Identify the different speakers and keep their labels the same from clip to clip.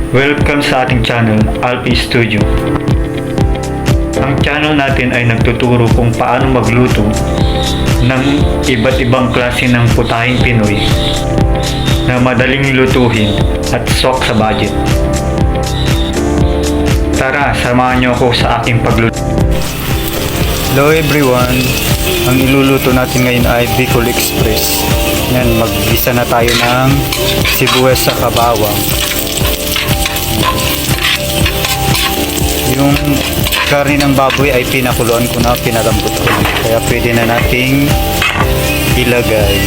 Speaker 1: Welcome sa ating channel, Alpi Studio. Ang channel natin ay nagtuturo kung paano magluto ng iba't ibang klase ng putahing Pinoy na madaling lutuhin at swak sa budget. Tara, samahan niyo ako sa aking pagluto. Hello everyone! Ang iluluto natin ngayon ay Bicol Express. Yan, mag-gisa na tayo ng sibuyas sa bawang. Yung karne ng baboy ay pinakuluan ko na, pinalambot ko na. Kaya pwede na nating ilagay.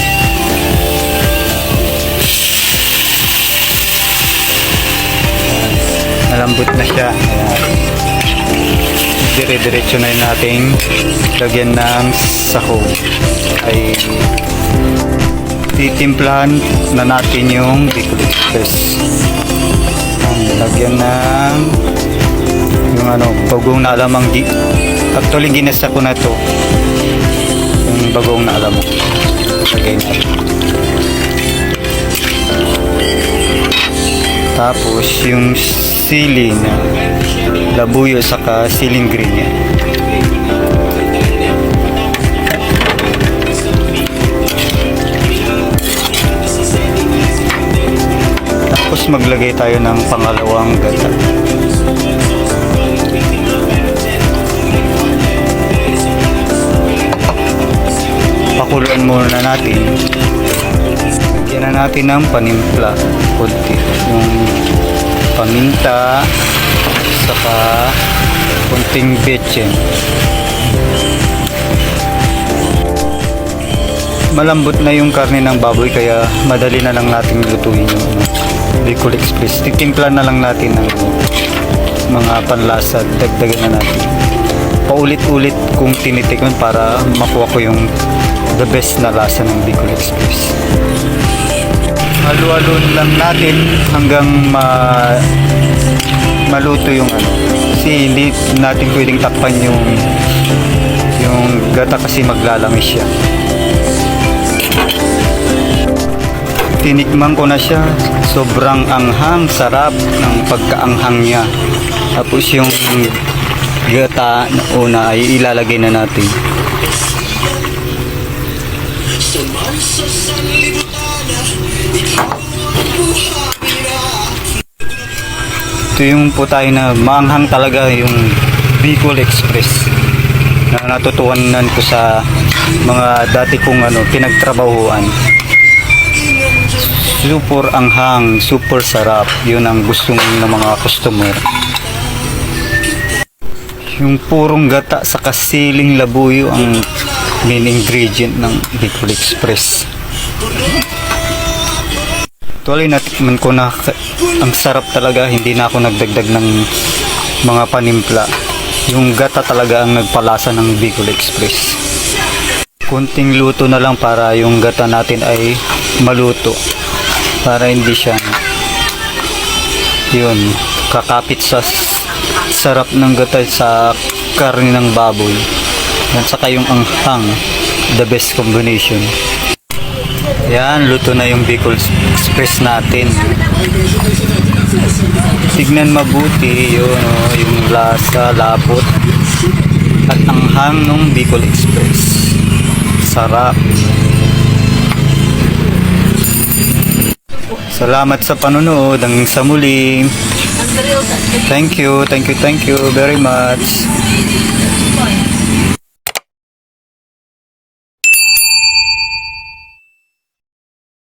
Speaker 1: Malambot na siya. Dire-diretso na nating lagyan ng sahog. Ay titimplahan na natin yung Bicol Express. Lagyan ng yung bagong na alamang actually ginasa ko na to, yung bagong na alamang lagay natin. Tapos yung sili na labuyo saka siling green yan. Tapos maglagay tayo ng pangalawang gata. Pakuluan muna natin. Lagyan na natin ng panimpla konti, yung paminta saka konting betchin. Malambot na yung karne ng baboy kaya madali na lang natin lutuin yung Bicol Express. Titimpla na lang natin ng mga panlasa, dagdagan na natin. Paulit-ulit kung tinitikman para makuha ko yung the best na lasa ng Bicol Express. Halu-halun lang natin hanggang maluto yung kasi hindi natin pwedeng takpan yung gata kasi maglalamis siya. Tinikman ko na siya, sobrang anghang, sarap ng pagkaanghang niya. Tapos yung gata na una ay ilalagay na natin. Ito yung putay na maanghang talaga, yung Bicol Express na natutuhanan ko sa mga dati kong pinagtrabahuan. Super anghang, super sarap. Yun ang gusto ng mga customer. Yung purong gata sa kasiling labuyo ang main ingredient ng Bicol Express. Actually, natikman ko na ang sarap talaga. Hindi na ako nagdagdag ng mga panimpla. Yung gata talaga ang nagpalasa ng Bicol Express. Kunting luto na lang para yung gata natin ay maluto. Para hindi siya yun, kakapit sa sarap ng gata sa karne ng baboy. At saka yung anghang, the best combination. Yan, luto na yung Bicol Express natin. Tignan mabuti yun, yung lasa, lapot at anghang ng Bicol Express. Sarap. Salamat sa panonood. Hanggang sa muli. Thank you very much.